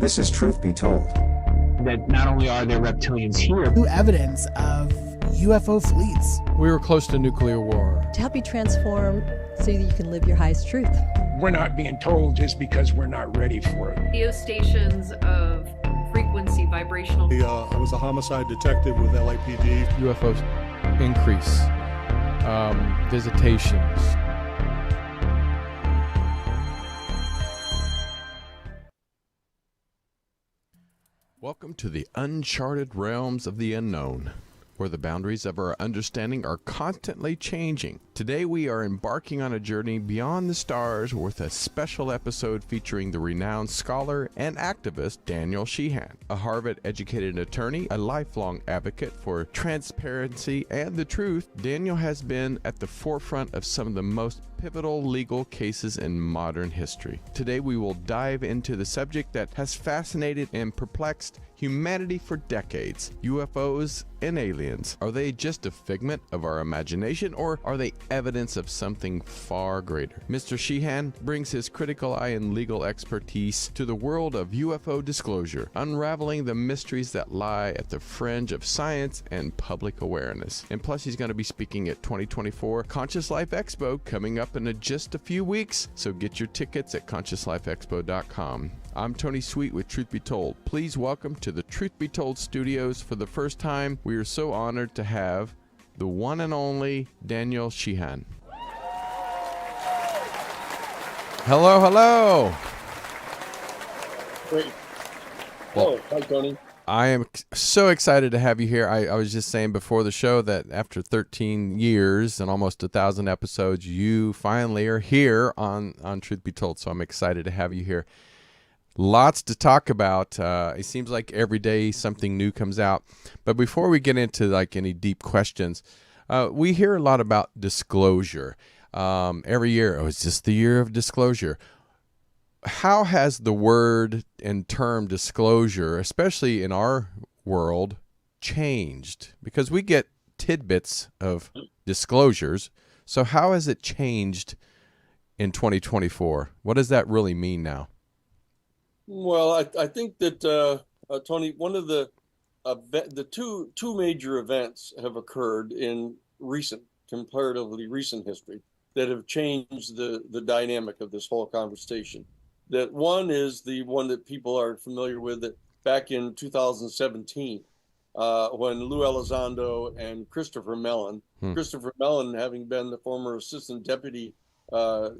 This is Truth Be Told. That not only are there reptilians here, new evidence of UFO fleets. We were close to nuclear war. To help you transform so that you can live your highest truth. We're not being told just because we're not ready for it. Radio stations of frequency, vibrational. I was a homicide detective with LAPD. UFOs increase. Visitations. Welcome to the uncharted realms of the unknown, where the boundaries of our understanding are constantly changing. Today we are embarking on a journey beyond the stars with a special episode featuring the renowned scholar and activist Daniel Sheehan, a Harvard-educated attorney, a lifelong advocate for transparency and the truth. Daniel has been at the forefront of some of the most pivotal legal cases in modern history. Today we will dive into the subject that has fascinated and perplexed humanity for decades: UFOs and aliens. Are they just a figment of our imagination, or are they evidence of something far greater? Mr. Sheehan brings his critical eye and legal expertise to the world of UFO disclosure, unraveling the mysteries that lie at the fringe of science and public awareness. And plus, he's going to be speaking at 2024 Conscious Life Expo coming up in just a few weeks, so get your tickets at consciouslifeexpo.com. I'm Tony Sweet with Truth Be Told. Please welcome to the Truth Be Told studios for the first time. We are so honored to have the one and only Daniel Sheehan. Hello, hello. Great. Hello. Hi, Tony. I am so excited to have you here. I was just saying before the show that after 13 years and almost 1,000 episodes, you finally are here on Truth Be Told. So I'm excited to have you here. Lots to talk about. It seems like every day something new comes out. But before we get into like any deep questions, we hear a lot about disclosure. Every year, it's just the year of disclosure. How has the word and term disclosure, especially in our world, changed? Because we get tidbits of disclosures. So how has it changed in 2024? What does that really mean now? Well, I think that, Tony, one of the two major events have occurred in comparatively recent history that have changed the dynamic of this whole conversation. That one is the one that people are familiar with, that back in 2017, when Lou Elizondo and Christopher Mellon, having been the former Assistant Deputy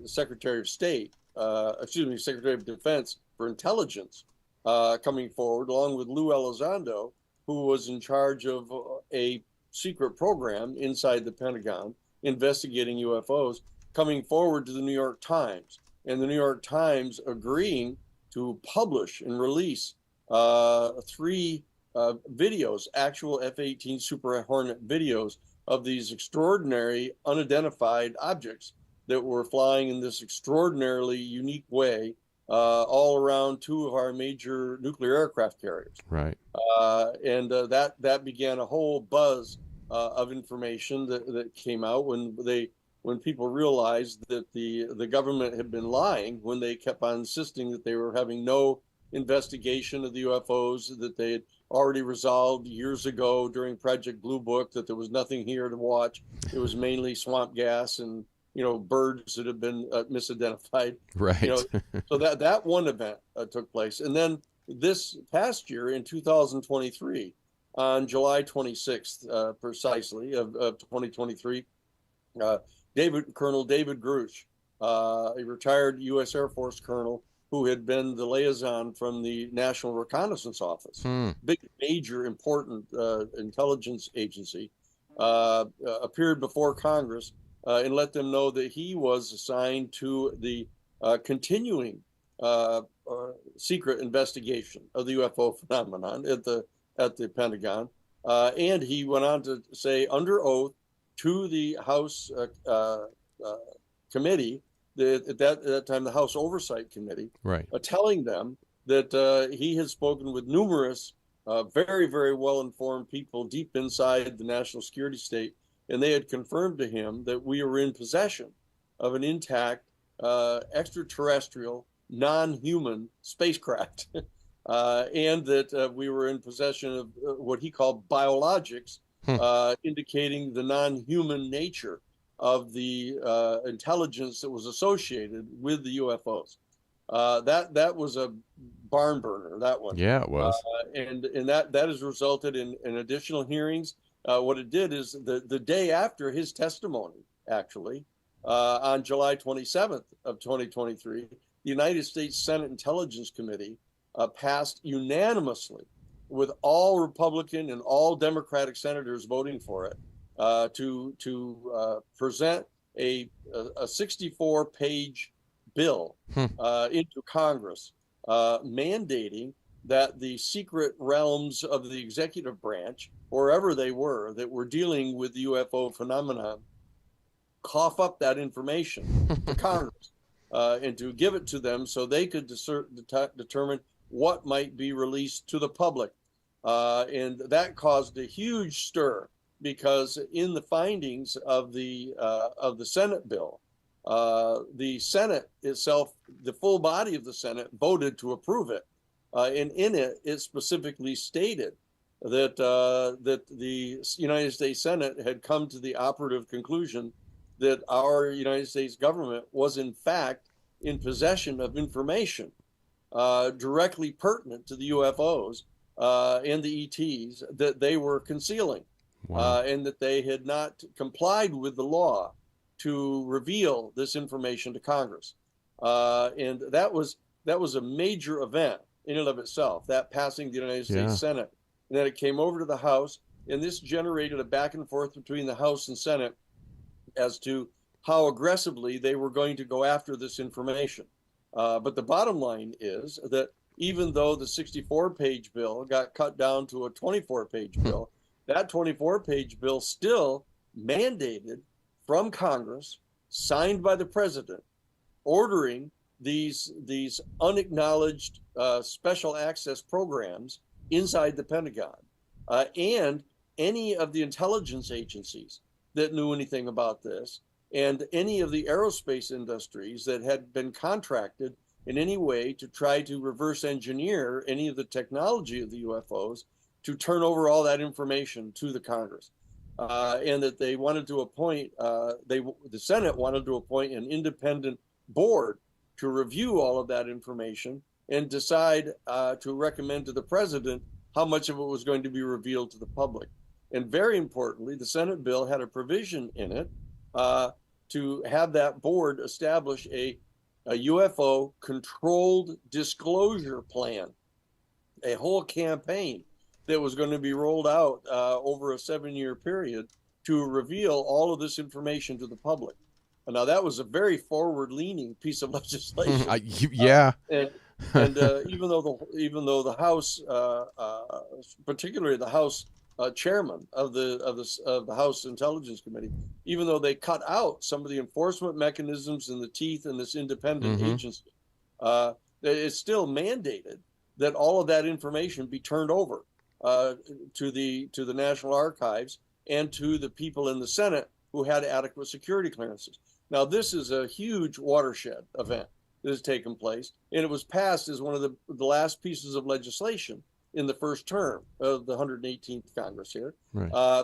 Secretary of State, Secretary of Defense for Intelligence, coming forward, along with Lou Elizondo, who was in charge of a secret program inside the Pentagon investigating UFOs, coming forward to the New York Times. And the New York Times agreeing to publish and release 3 videos, actual F-18 Super Hornet videos of these extraordinary unidentified objects that were flying in this extraordinarily unique way all around 2 of our major nuclear aircraft carriers. Right. And that began a whole buzz of information that came out when people realized that the government had been lying when they kept on insisting that they were having no investigation of the UFOs, that they had already resolved years ago during Project Blue Book, that there was nothing here to watch. It was mainly swamp gas and, birds that have been misidentified. Right. So that one event took place. And then this past year in 2023, on July 26th, precisely, of 2023, Colonel David Grush, a retired U.S. Air Force colonel who had been the liaison from the National Reconnaissance Office, big, major, important intelligence agency, appeared before Congress and let them know that he was assigned to the continuing secret investigation of the UFO phenomenon at the Pentagon. And he went on to say under oath to the House committee, at that time the House Oversight Committee, right, telling them that he had spoken with numerous very, very well-informed people deep inside the national security state, and they had confirmed to him that we were in possession of an intact extraterrestrial, non-human spacecraft and that we were in possession of what he called biologics, indicating the non-human nature of the intelligence that was associated with the UFOs. That was a barn burner, that one. Yeah, it was. And that has resulted in additional hearings. What it did is the day after his testimony, actually, on July 27th of 2023, the United States Senate Intelligence Committee passed unanimously, with all Republican and all Democratic senators voting for it, to present a 64-page bill into Congress, mandating that the secret realms of the executive branch, wherever they were, that were dealing with the UFO phenomenon, cough up that information to Congress and to give it to them so they could determine what might be released to the public. And that caused a huge stir, because in the findings of the Senate bill, the Senate itself, the full body of the Senate, voted to approve it. And in it, it specifically stated that the United States Senate had come to the operative conclusion that our United States government was in fact in possession of information directly pertinent to the UFOs and the ETs that they were concealing. Wow. And that they had not complied with the law to reveal this information to Congress. And that was a major event in and of itself, that passing the United States Senate. And then it came over to the House, and this generated a back and forth between the House and Senate as to how aggressively they were going to go after this information. But the bottom line is that even though the 64-page bill got cut down to a 24-page bill, that 24-page bill still mandated from Congress, signed by the president, ordering these unacknowledged special access programs inside the Pentagon, and any of the intelligence agencies that knew anything about this, and any of the aerospace industries that had been contracted in any way to try to reverse engineer any of the technology of the UFOs, to turn over all that information to the Congress. And that they wanted to appoint, the Senate wanted to appoint an independent board to review all of that information and decide to recommend to the president how much of it was going to be revealed to the public. And very importantly, the Senate bill had a provision in it to have that board establish a UFO controlled disclosure plan, a whole campaign that was going to be rolled out over a 7-year period to reveal all of this information to the public. And now that was a very forward-leaning piece of legislation. And even though the House, particularly the House chairman of the House Intelligence Committee, even though they cut out some of the enforcement mechanisms in the teeth in this independent agency, it's still mandated that all of that information be turned over to the National Archives and to the people in the Senate who had adequate security clearances. Now, this is a huge watershed event that has taken place, and it was passed as one of the last pieces of legislation in the first term of the 118th Congress here. Right.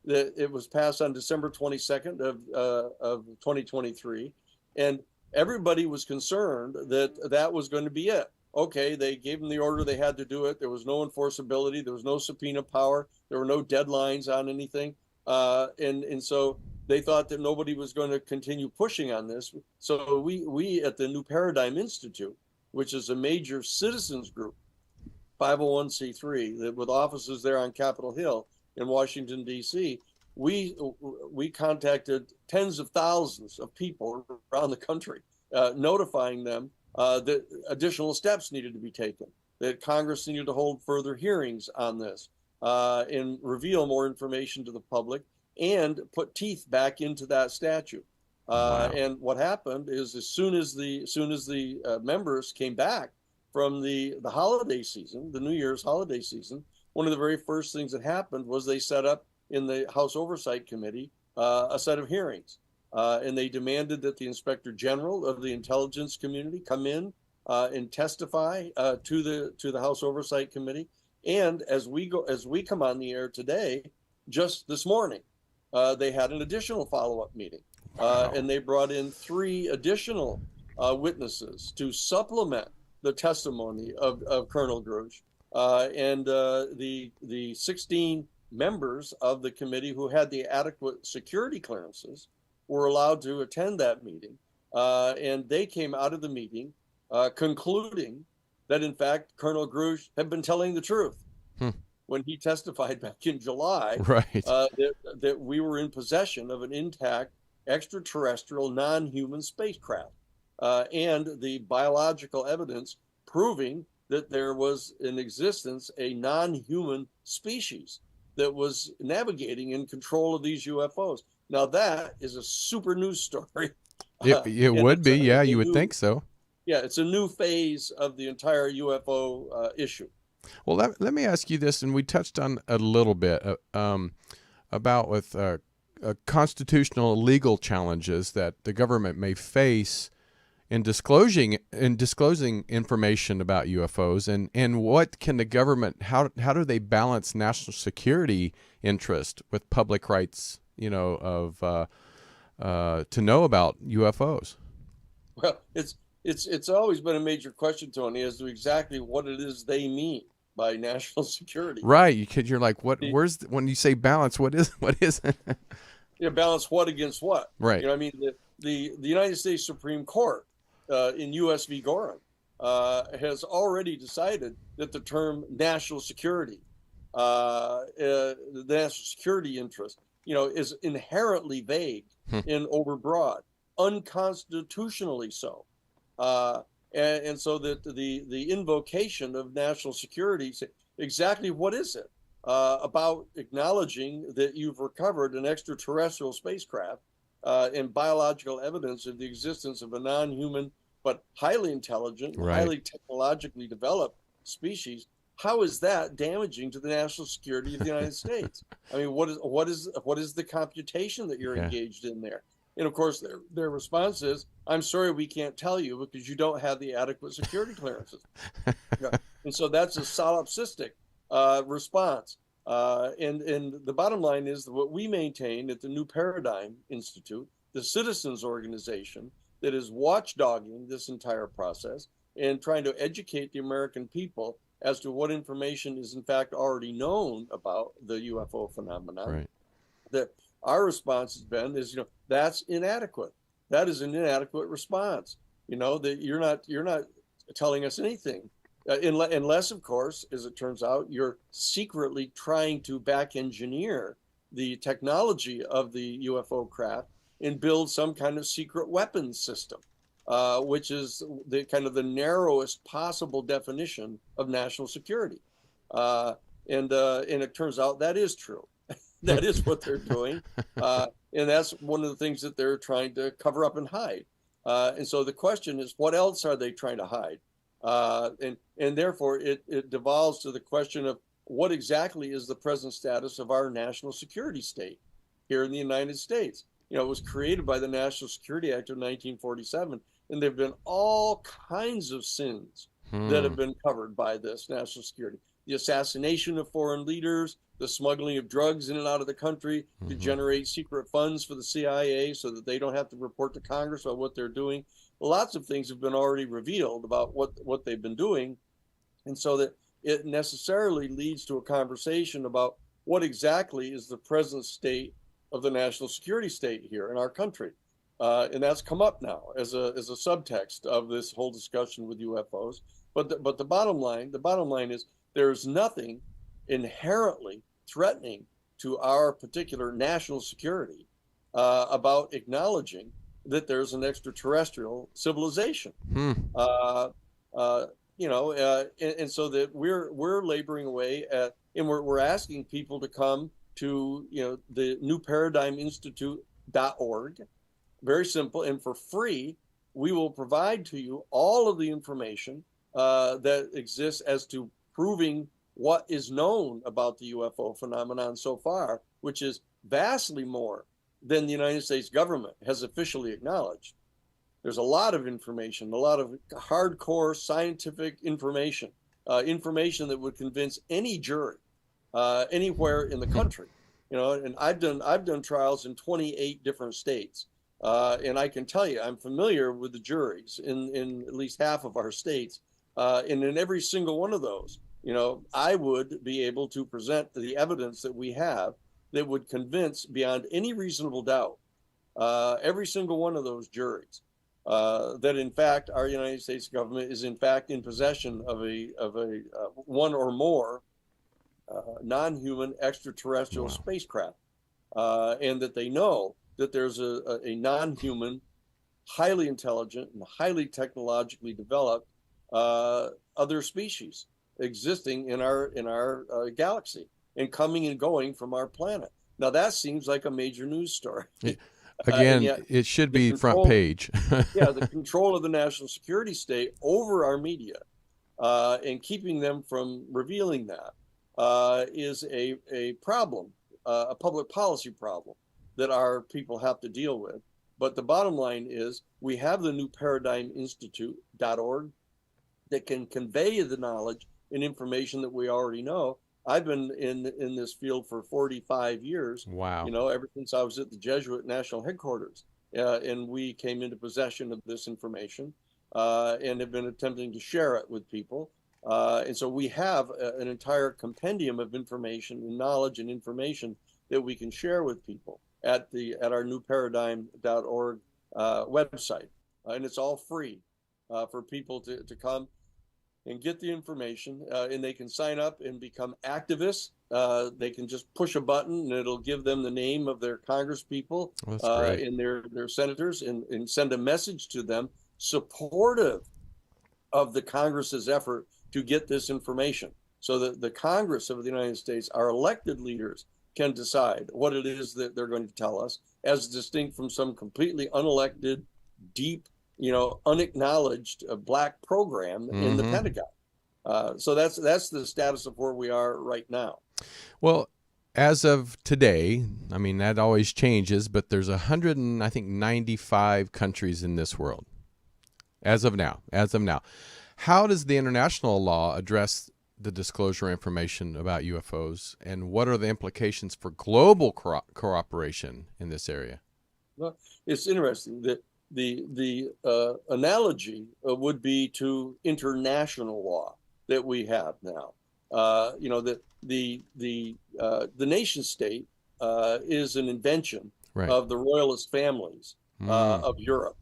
It was passed on December 22nd of 2023, and everybody was concerned that that was going to be it. Okay, they gave them the order, they had to do it. There was no enforceability, there was no subpoena power, there were no deadlines on anything. And so they thought that nobody was going to continue pushing on this. So we at the New Paradigm Institute, which is a major citizens group, 501c3, that with offices there on Capitol Hill in Washington, D.C., we contacted tens of thousands of people around the country, notifying them that additional steps needed to be taken, that Congress needed to hold further hearings on this and reveal more information to the public and put teeth back into that statute. Wow. And what happened is as soon as the members came back from the holiday season, the New Year's holiday season, one of the very first things that happened was they set up in the House Oversight Committee a set of hearings. And they demanded that the Inspector General of the intelligence community come in and testify to the House Oversight Committee. And as we come on the air today, just this morning, they had an additional follow-up meeting, and they brought in 3 additional witnesses to supplement the testimony of Colonel Grush, and the 16 members of the committee who had the adequate security clearances were allowed to attend that meeting, and they came out of the meeting concluding that, in fact, Colonel Grush had been telling the truth when he testified back in July, Right. that we were in possession of an intact extraterrestrial non-human spacecraft, and the biological evidence proving that there was in existence a non-human species that was navigating in control of these UFOs. Now that is a super news story. It would be, yeah, you would think so. Yeah, it's a new phase of the entire UFO issue. Well, let me ask you this, and we touched on a little bit about with constitutional legal challenges that the government may face in disclosing information about UFOs, and what can the government, how do they balance national security interest with public rights, of to know about UFOs? Well, it's always been a major question, Tony, as to exactly what it is they mean by national security. Right, because you're like, where's when you say balance, what is it? Yeah, balance what against what? Right. I mean, the United States Supreme Court in U.S. v. Gorin has already decided that the term national security, the national security interest, is inherently vague and overbroad, unconstitutionally so. And so that the invocation of national security, exactly what is it about acknowledging that you've recovered an extraterrestrial spacecraft and biological evidence of the existence of a non-human but highly intelligent, right, highly technologically developed species? How is that damaging to the national security of the United States? I mean, what is the computation that you're engaged in there? And of course, their response is, "I'm sorry, we can't tell you because you don't have the adequate security clearances." And so that's a solipsistic response. And the bottom line is that what we maintain at the New Paradigm Institute, the citizens organization that is watchdogging this entire process and trying to educate the American people as to what information is in fact already known about the UFO phenomenon. Right. That our response has been that's inadequate. That is an inadequate response. That you're not telling us anything, unless, of course, as it turns out, you're secretly trying to back engineer the technology of the UFO craft and build some kind of secret weapons system, which is the kind of the narrowest possible definition of national security. And it turns out that is true. That is what they're doing. And that's one of the things that they're trying to cover up and hide. And so the question is, what else are they trying to hide? And therefore, it devolves to the question of what exactly is the present status of our national security state here in the United States. It was created by the National Security Act of 1947, and there have been all kinds of sins that have been covered by this national security. The assassination of foreign leaders, the smuggling of drugs in and out of the country to generate secret funds for the CIA so that they don't have to report to Congress about what they're doing. Lots of things have been already revealed about what they've been doing. And so that it necessarily leads to a conversation about what exactly is the present state of the national security state here in our country. And that's come up now as a subtext of this whole discussion with UFOs. But the bottom line is there's nothing inherently threatening to our particular national security about acknowledging that there's an extraterrestrial civilization. And so that we're laboring away at, and we're asking people to come to the newparadigminstitute.org. Very simple, and for free, we will provide to you all of the information that exists as to proving what is known about the UFO phenomenon so far, which is vastly more than the United States government has officially acknowledged. There's a lot of information, a lot of hardcore scientific information, information that would convince any jury anywhere in the country. And I've done trials in 28 different states, and I can tell you I'm familiar with the juries in at least half of our states, and in every single one of those, I would be able to present the evidence that we have that would convince beyond any reasonable doubt every single one of those juries that in fact our United States government is in fact in possession of a one or more non-human extraterrestrial spacecraft, and that they know that there's a non-human, highly intelligent and highly technologically developed other species existing in our galaxy and coming and going from our planet. Now that seems like a major news story. Again, it should be front page. Yeah, the control of the national security state over our media and keeping them from revealing that is a problem, a public policy problem that our people have to deal with. But the bottom line is we have the new Paradigm Institute.org that can convey the knowledge and information that we already know. I've been in this field for 45 years. Wow. Ever since I was at the Jesuit National Headquarters. And we came into possession of this information and have been attempting to share it with people. And so we have an entire compendium of information and knowledge and information that we can share with people at our new paradigm.org website. And it's all free for people to come and get the information, and they can sign up and become activists. They can just push a button and it'll give them the name of their congresspeople and their senators and send a message to them supportive of the Congress's effort to get this information, so that the Congress of the United States, our elected leaders, can decide what it is that they're going to tell us, as distinct from some completely unelected, deep, unacknowledged black program in the Pentagon. So that's the status of where we are right now. Well, as of today, I mean, that always changes, but there's 195 countries in this world. As of now. How does the international law address the disclosure information about UFOs, and what are the implications for global cooperation in this area? Well, it's interesting that the analogy would be to international law that we have now. That the nation state is an invention of the royalist families of Europe.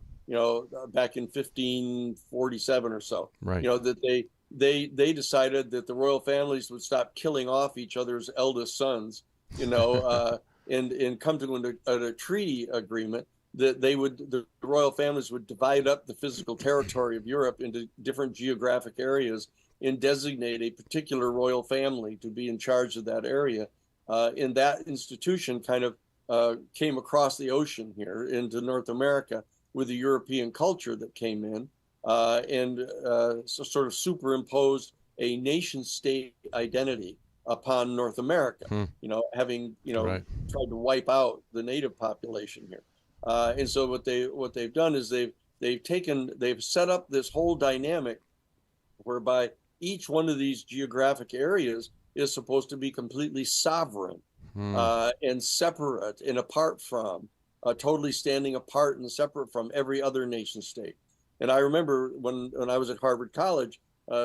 Back in 1547 or so. That they decided that the royal families would stop killing off each other's eldest sons, and come to a treaty agreement that the royal families would divide up the physical territory of Europe into different geographic areas and designate a particular royal family to be in charge of that area. And that institution kind of came across the ocean here into North America with the European culture that came in and so sort of superimposed a nation state identity upon North America, having tried to wipe out the native population here. And so what they've done is they've set up this whole dynamic whereby each one of these geographic areas is supposed to be completely sovereign and separate and apart from, totally standing apart and separate from every other nation state. And I remember when I was at Harvard College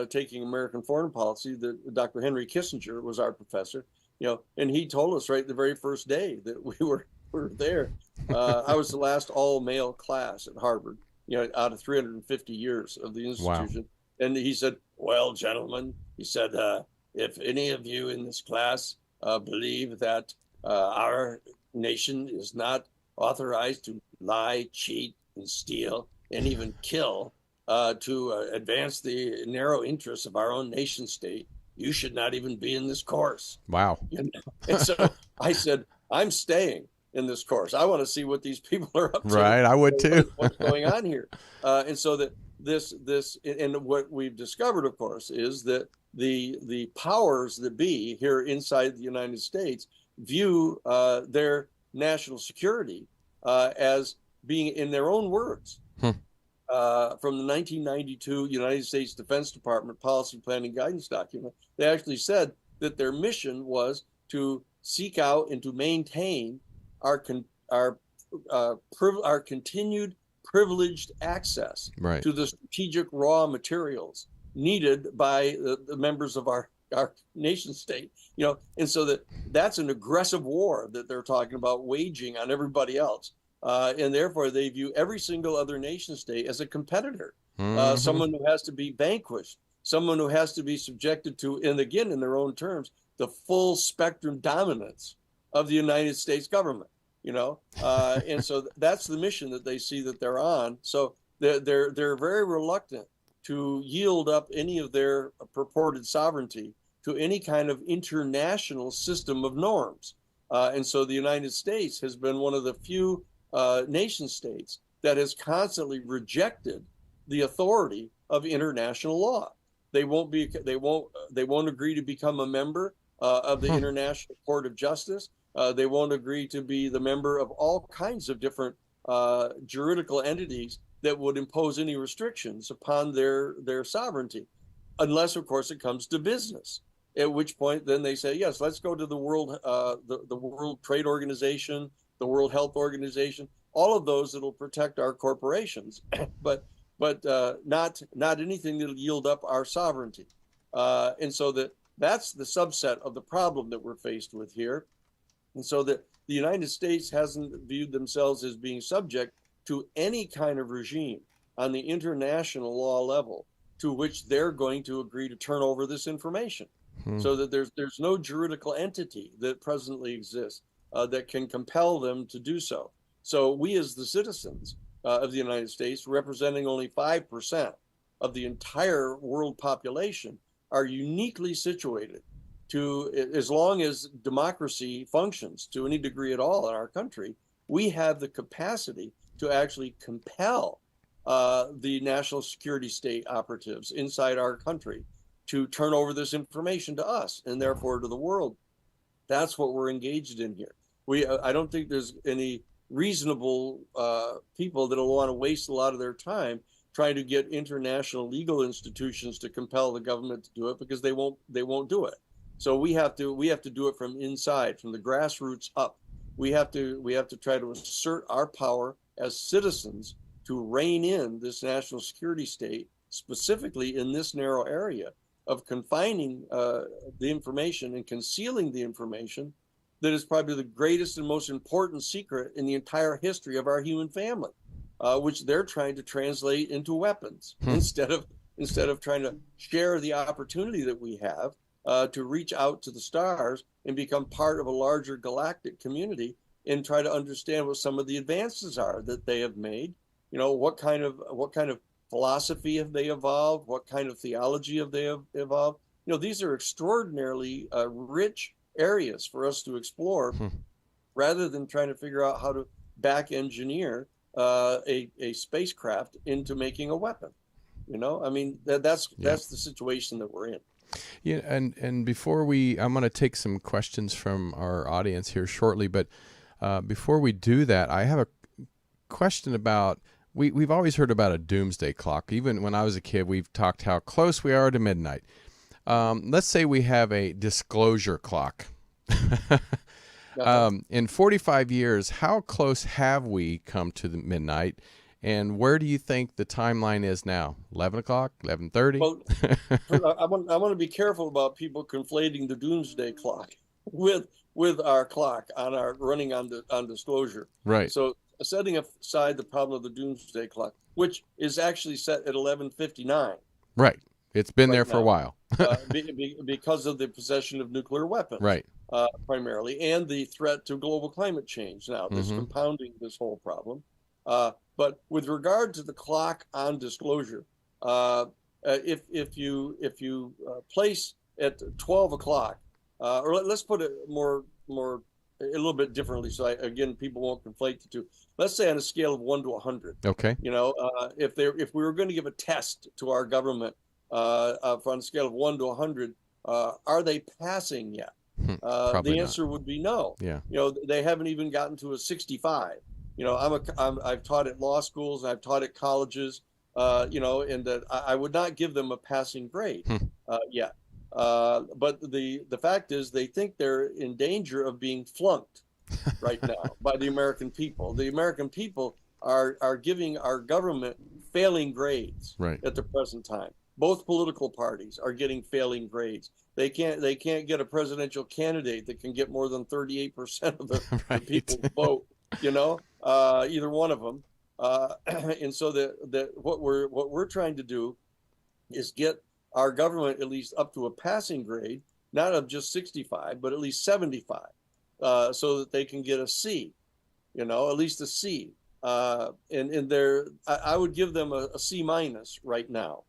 taking American foreign policy, that Dr. Henry Kissinger was our professor, and he told us right the very first day that we were there. I was the last all-male class at Harvard, out of 350 years of the institution. Wow. And he said, "Well, gentlemen," he said, "if any of you in this class believe that our nation is not authorized to lie, cheat, and steal, and even kill to advance the narrow interests of our own nation state, you should not even be in this course." Wow. And so I said, "I'm staying in this course. I want to see what these people are up to." Right, I would too. What's going on here? And so that this and what we've discovered, of course, is that the powers that be here inside the United States view their national security as being, in their own words, from the 1992 United States Defense Department Policy Planning Guidance document. They actually said that their mission was to seek out and to maintain our continued privileged access to the strategic raw materials needed by the members of our nation state, and so that's an aggressive war that they're talking about waging on everybody else. And therefore they view every single other nation state as a competitor, someone who has to be vanquished, someone who has to be subjected to, and again, in their own terms, the full spectrum dominance of the United States government, and so that's the mission that they see that they're on. So they're very reluctant to yield up any of their purported sovereignty to any kind of international system of norms. And so the United States has been one of the few nation states that has constantly rejected the authority of international law. They won't agree to become a member of the International Court of Justice. They won't agree to be the member of all kinds of different juridical entities that would impose any restrictions upon their sovereignty, unless, of course, it comes to business. At which point, then they say, yes, let's go to the World Trade Organization, the World Health Organization, all of those that'll protect our corporations, but not anything that'll yield up our sovereignty. And so that's the subset of the problem that we're faced with here. And so that the United States hasn't viewed themselves as being subject to any kind of regime on the international law level to which they're going to agree to turn over this information. So that there's no juridical entity that presently exists that can compel them to do so. So we, as the citizens of the United States, representing only 5% of the entire world population, are uniquely situated to, as long as democracy functions to any degree at all in our country, we have the capacity to actually compel the national security state operatives inside our country to turn over this information to us and therefore to the world. That's what we're engaged in here. I don't think there's any reasonable people that'll want to waste a lot of their time trying to get international legal institutions to compel the government to do it, because they won't do it. So we have to do it from inside, from the grassroots up. We have to try to assert our power as citizens to rein in this national security state, specifically in this narrow area of confining the information and concealing the information that is probably the greatest and most important secret in the entire history of our human family, which they're trying to translate into weapons instead of trying to share the opportunity that we have to reach out to the stars and become part of a larger galactic community and try to understand what some of the advances are that they have made. What kind of philosophy have they evolved? What kind of theology have they evolved? These are extraordinarily rich areas for us to explore, rather than trying to figure out how to back engineer a spacecraft into making a weapon. That's the situation that we're in. Yeah, and before I'm going to take some questions from our audience here shortly, but before we do that, I have a question about, we've always heard about a doomsday clock. Even when I was a kid, we've talked how close we are to midnight. Let's say we have a disclosure clock. In 45 years, how close have we come to the midnight? And where do you think the timeline is now? 11 o'clock, 11:30? Well, I want to be careful about people conflating the doomsday clock with our clock running on disclosure. Right. So setting aside the problem of the doomsday clock, which is actually set at 11:59. Right. It's been there for a while. Because of the possession of nuclear weapons. Right. Primarily, and the threat to global climate change now that's compounding this whole problem. But with regard to the clock on disclosure, if you place at 12 o'clock, or let's put it a little bit differently, so people won't conflate the two. Let's say on a scale of 1 to 100. Okay. If we were going to give a test to our government on a scale of 1 to 100, are they passing yet? The answer would be no. Yeah. They haven't even gotten to a 65. I've taught at law schools and I've taught at colleges, and that I would not give them a passing grade yet. But the fact is, they think they're in danger of being flunked right now by the American people. The American people are giving our government failing grades at the present time. Both political parties are getting failing grades. They can't get a presidential candidate that can get more than 38% of the people vote. Either one of them. And so that what we're trying to do is get our government at least up to a passing grade, not of just 65, but at least 75, so that they can get a C, at least a C. I would give them a C minus right now,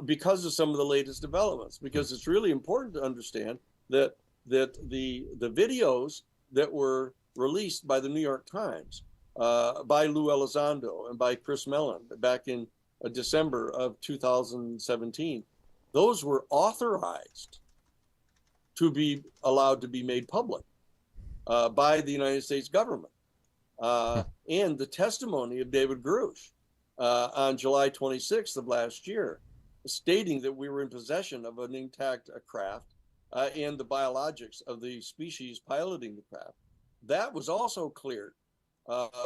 because of some of the latest developments. Because it's really important to understand that the videos that were released by the New York Times, by Lou Elizondo and by Chris Mellon back in December of 2017, those were authorized to be allowed to be made public by the United States government. And the testimony of David Grush on July 26th of last year, stating that we were in possession of an intact craft and the biologics of the species piloting the craft, that was also cleared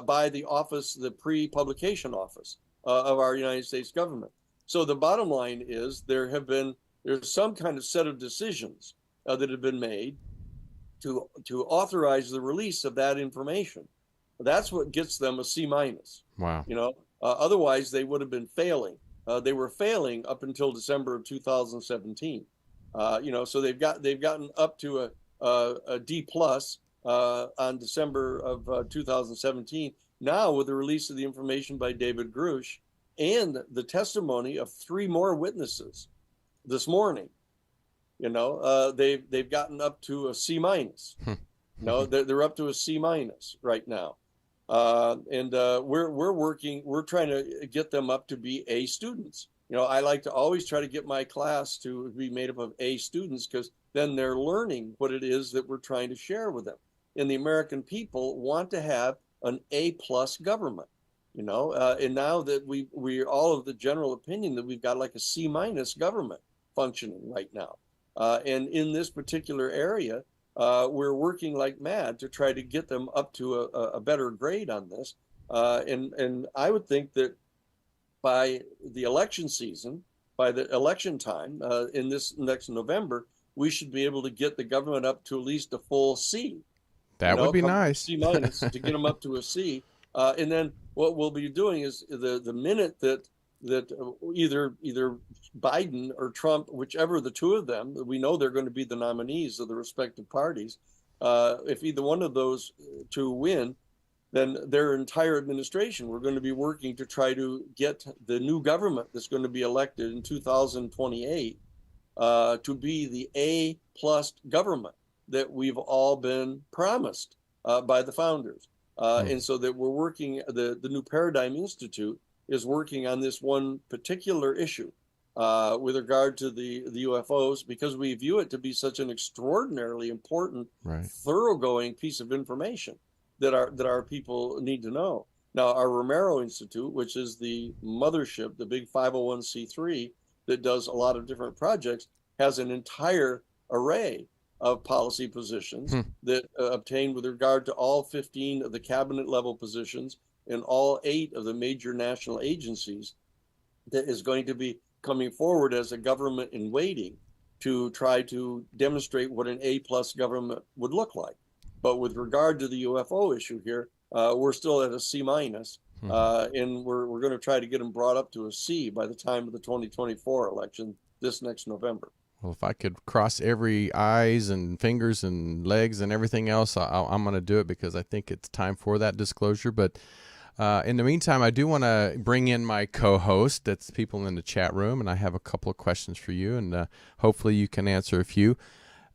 by the office, the pre-publication office of our United States government. So the bottom line is there's some kind of set of decisions that have been made to authorize the release of that information. That's what gets them a C minus. Wow. Otherwise they would have been failing. They were failing up until December of 2017. So they've gotten up to a D plus on December of 2017. Now, with the release of the information by David Grush and the testimony of 3 more witnesses this morning, they've gotten up to a C minus. They're up to a C minus right now. We're trying to get them up to be A students. I like to always try to get my class to be made up of A students, because then they're learning what it is that we're trying to share with them. And the American people want to have an A plus government, and now that we're all of the general opinion that we've got like a C minus government functioning right now. And in this particular area, we're working like mad to try to get them up to a better grade on this. And I would think that by the election season, by the election time in this next November, we should be able to get the government up to at least a full C. That would be nice. C minus to get them up to a C. And then what we'll be doing is the minute that either Biden or Trump, whichever the two of them, we know they're going to be the nominees of the respective parties. If either one of those two win, then their entire administration, we're going to be working to try to get the new government that's going to be elected in 2028 to be the A plus government that we've all been promised by the founders. And so that we're working, the New Paradigm Institute is working on this one particular issue with regard to the UFOs, because we view it to be such an extraordinarily important, thoroughgoing piece of information that our people need to know. Now, our Romero Institute, which is the mothership, the big 501c3 that does a lot of different projects, has an entire array of policy positions that obtained with regard to all 15 of the cabinet level positions and all 8 of the major national agencies, that is going to be coming forward as a government in waiting to try to demonstrate what an A plus government would look like. But with regard to the UFO issue here, we're still at a C minus, and we're going to try to get them brought up to a C by the time of the 2024 election this next November. Well, if I could cross every eyes and fingers and legs and everything else, I'm going to do it, because I think it's time for that disclosure. But in the meantime, I do want to bring in my co-host. That's people in the chat room, and I have a couple of questions for you, and hopefully you can answer a few.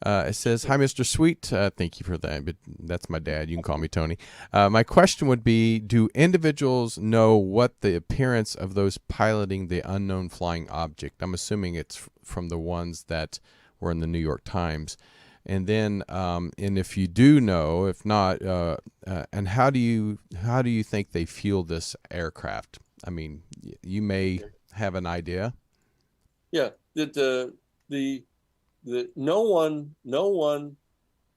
It says, "Hi, Mr. Sweet." Thank you for that. But that's my dad. You can call me Tony. My question would be, do individuals know what the appearance of those piloting the unknown flying object? I'm assuming it's from the ones that were in the New York Times. And then, and if you do know, if not, and how do you think they feel this aircraft? I mean, you may have an idea. Yeah, that the no one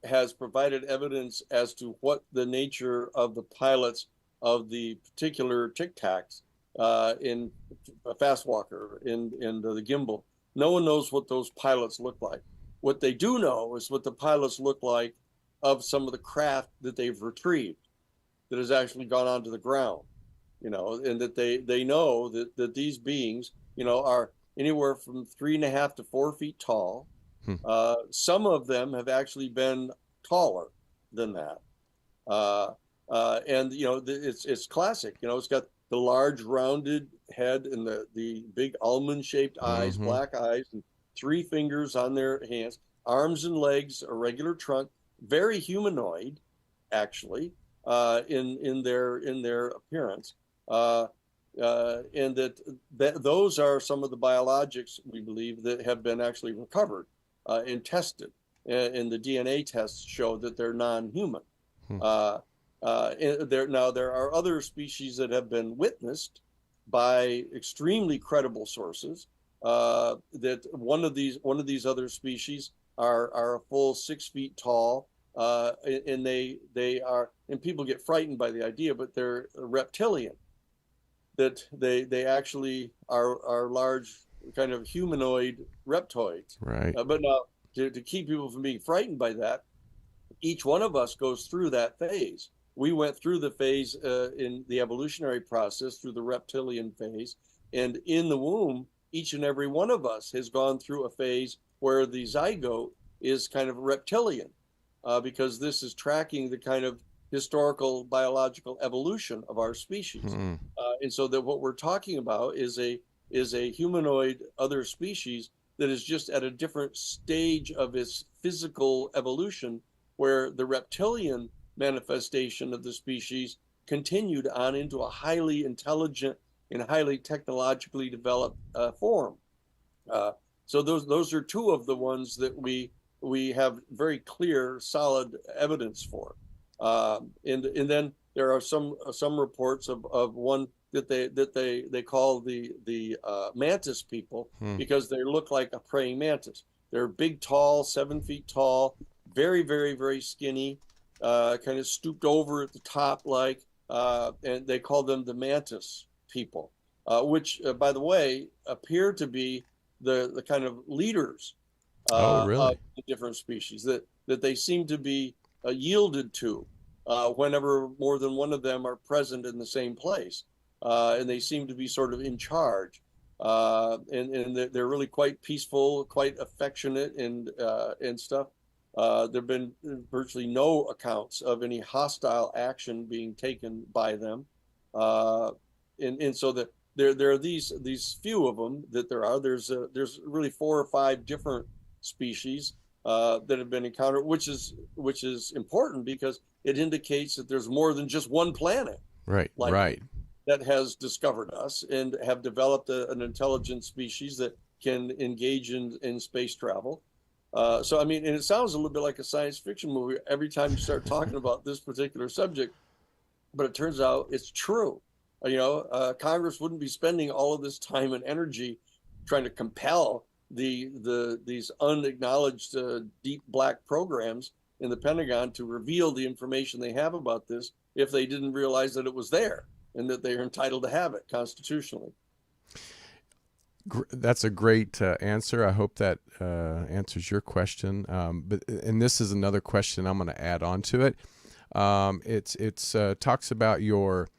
has provided evidence as to what the nature of the pilots of the particular Tic Tacs in a Fast Walker in the gimbal. No one knows what those pilots look like. What they do know is what the pilots look like of some of the craft that they've retrieved that has actually gone onto the ground, and that they know that these beings, are anywhere from 3.5 to 4 feet tall. Some of them have actually been taller than that. And it's classic. It's got the large rounded head and the big almond shaped eyes, black eyes, and 3 fingers on their hands, arms and legs, a regular trunk, very humanoid, actually, in their appearance. And that those are some of the biologics, we believe, that have been actually recovered and tested. And the DNA tests show that they're non-human. And there are other species that have been witnessed by extremely credible sources. That one of these other species are a full 6 feet tall, and they are, and people get frightened by the idea, but they're reptilian. That they actually are large, kind of humanoid reptoids. Right. But now, to keep people from being frightened by that, each one of us goes through that phase. We went through the phase in the evolutionary process, through the reptilian phase, and in the womb, each and every one of us has gone through a phase where the zygote is kind of reptilian, because this is tracking the kind of historical biological evolution of our species. And so that what we're talking about is a humanoid other species that is just at a different stage of its physical evolution, where the reptilian manifestation of the species continued on into a highly intelligent and highly technologically developed form. So those are 2 of the ones that we have very clear, solid evidence for. And then there are some reports of one that they call the mantis people, because they look like a praying mantis. They're big, tall, 7 feet tall, very, very, very skinny, kind of stooped over at the top, and they call them the mantis people, which, by the way, appear to be the kind of leaders really? of the different species that they seem to be yielded to whenever more than one of them are present in the same place. And they seem to be sort of in charge. And they're really quite peaceful, quite affectionate, and stuff. There have been virtually no accounts of any hostile action being taken by them. And so that there are these few of them that there are. There's really 4 or 5 different species that have been encountered, which is important, because it indicates that there's more than just one planet. Right. That has discovered us and have developed an intelligent species that can engage in space travel. So, I mean, and it sounds a little bit like a science fiction movie every time you start talking about this particular subject, but it turns out it's true. Congress wouldn't be spending all of this time and energy trying to compel these unacknowledged deep black programs in the Pentagon to reveal the information they have about this if they didn't realize that it was there and that they are entitled to have it constitutionally. That's a great answer. I hope that answers your question. And this is another question I'm going to add on to it. It's talks about your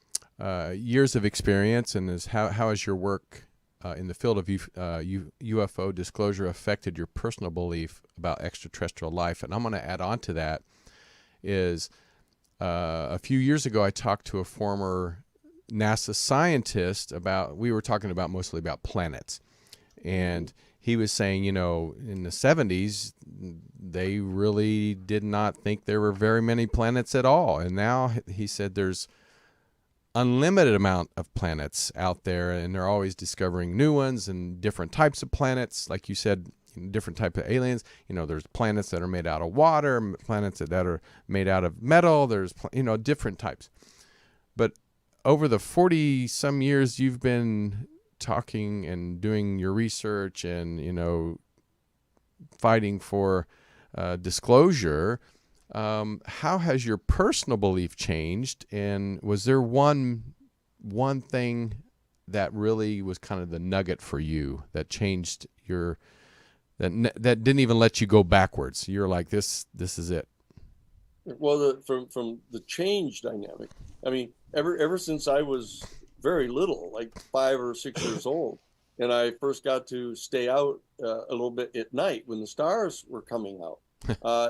years of experience, and how has your work in the field of UFO disclosure affected your personal belief about extraterrestrial life. And I'm going to add on to that is a few years ago I talked to a former NASA scientist we were talking about mostly about planets. And he was saying, in the 70s, they really did not think there were very many planets at all. And now he said there's unlimited amount of planets out there, and they're always discovering new ones and different types of planets. Like you said, different type of aliens. There's planets that are made out of water, planets that are made out of metal. There's, different types. But over the 40 some years you've been talking and doing your research and, fighting for disclosure, how has your personal belief changed? And was there one thing that really was kind of the nugget for you that changed that didn't even let you go backwards? You're like, this is it. Well, from the change dynamic, I mean, ever since I was very little, like 5 or 6 years old, and I first got to stay out a little bit at night when the stars were coming out,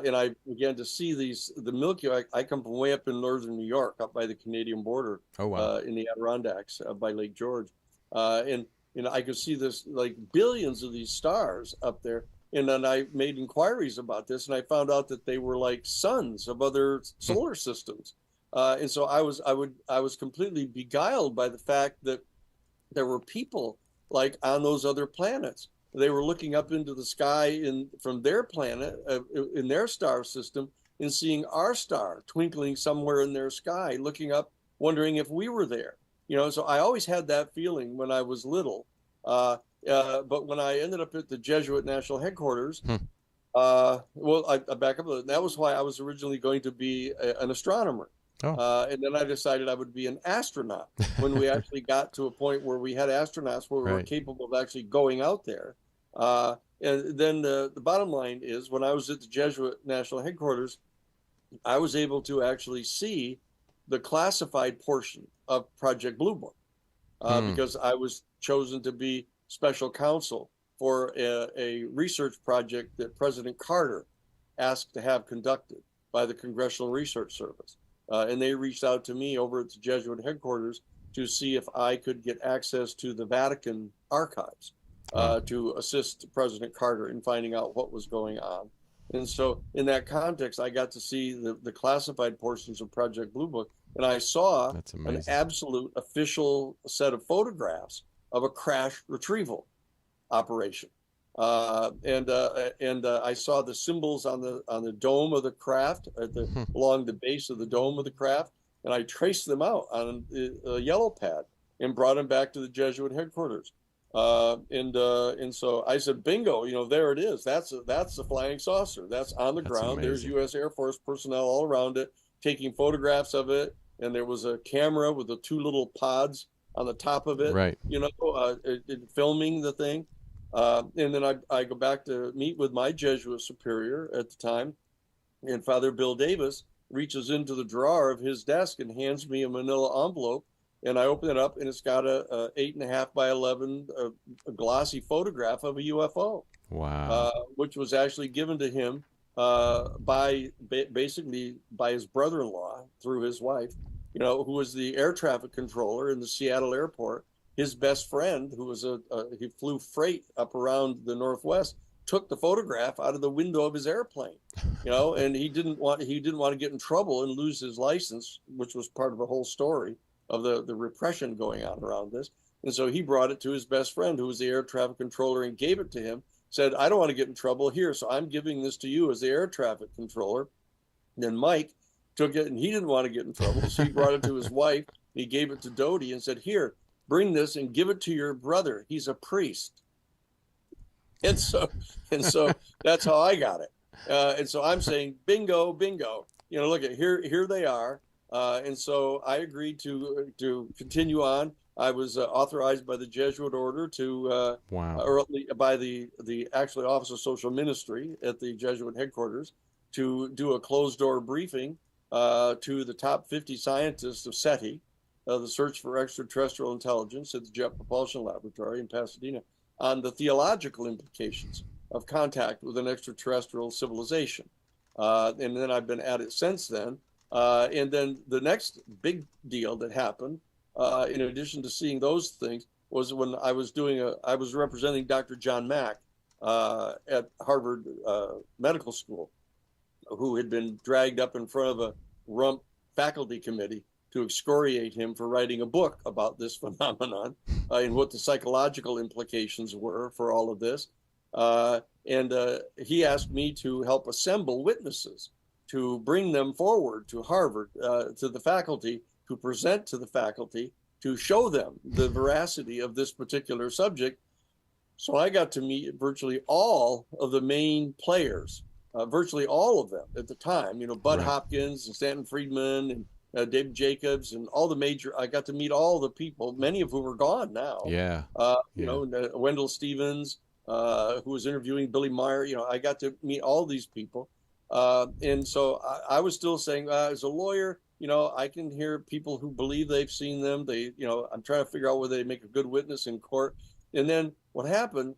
and I began to see the Milky Way. I come from way up in northern New York, up by the Canadian border. Oh, wow. In the Adirondacks, by Lake George, and I could see this, like, billions of these stars up there. And then I made inquiries about this, and I found out that they were like suns of other solar systems. And so I was completely beguiled by the fact that there were people like on those other planets. They were looking up into the sky from their planet, in their star system, and seeing our star twinkling somewhere in their sky, looking up, wondering if we were there. So I always had that feeling when I was little. But when I ended up at the Jesuit National Headquarters, I back up. That was why I was originally going to be an astronomer. Oh. And then I decided I would be an astronaut when we actually got to a point where we had astronauts where we were capable of actually going out there. And then the bottom line is, when I was at the Jesuit National Headquarters, I was able to actually see the classified portion of Project Blue Book, because I was chosen to be special counsel for a research project that President Carter asked to have conducted by the Congressional Research Service. And they reached out to me over at the Jesuit headquarters to see if I could get access to the Vatican archives to assist President Carter in finding out what was going on. And so in that context, I got to see the classified portions of Project Blue Book, and I saw an absolute official set of photographs of a crash retrieval operation. And I saw the symbols on the dome of the craft, along the base of the dome of the craft, and I traced them out on a yellow pad and brought them back to the Jesuit headquarters. And so I said, bingo, there it is. That's the flying saucer. That's on the ground. Amazing. There's U.S. Air Force personnel all around it, taking photographs of it. And there was a camera with the 2 little pods on the top of it, right? Filming the thing. And then I go back to meet with my Jesuit superior at the time, and Father Bill Davis reaches into the drawer of his desk and hands me a manila envelope, and I open it up, and it's got a 8.5 by 11 a glossy photograph of a UFO. Wow. Which was actually given to him basically by his brother-in-law through his wife, who was the air traffic controller in the Seattle airport. His best friend, who was he flew freight up around the Northwest, took the photograph out of the window of his airplane, and he didn't want to get in trouble and lose his license, which was part of the whole story of the repression going on around this. And so he brought it to his best friend, who was the air traffic controller, and gave it to him, said, I don't want to get in trouble here, so I'm giving this to you as the air traffic controller. And then Mike took it, and he didn't want to get in trouble, so he brought it to his wife. He gave it to Dodie and said, here, bring this and give it to your brother. He's a priest. And so that's how I got it. And so I'm saying, bingo, bingo. Look at here they are. And so I agreed to continue on. I was authorized by the Jesuit order to, or by the actually Office of Social Ministry at the Jesuit headquarters, to do a closed door briefing to the top 50 scientists of SETI, the Search for Extraterrestrial Intelligence at the Jet Propulsion Laboratory in Pasadena, on the theological implications of contact with an extraterrestrial civilization. And then I've been at it since then. And then the next big deal that happened, in addition to seeing those things, was when I was representing Dr. John Mack at Harvard Medical School, who had been dragged up in front of a rump faculty committee to excoriate him for writing a book about this phenomenon and what the psychological implications were for all of this. And he asked me to help assemble witnesses to bring them forward to Harvard, to the faculty, to present to the faculty to show them the veracity of this particular subject. So I got to meet virtually all of the main players, virtually all of them at the time, Bud Hopkins and Stanton Friedman and David Jacobs and all the major, I got to meet all the people, many of whom are gone now. Yeah. Wendell Stevens, who was interviewing Billy Meyer, I got to meet all these people. And so I was still saying, as a lawyer, I can hear people who believe they've seen them. I'm trying to figure out whether they make a good witness in court. And then what happened,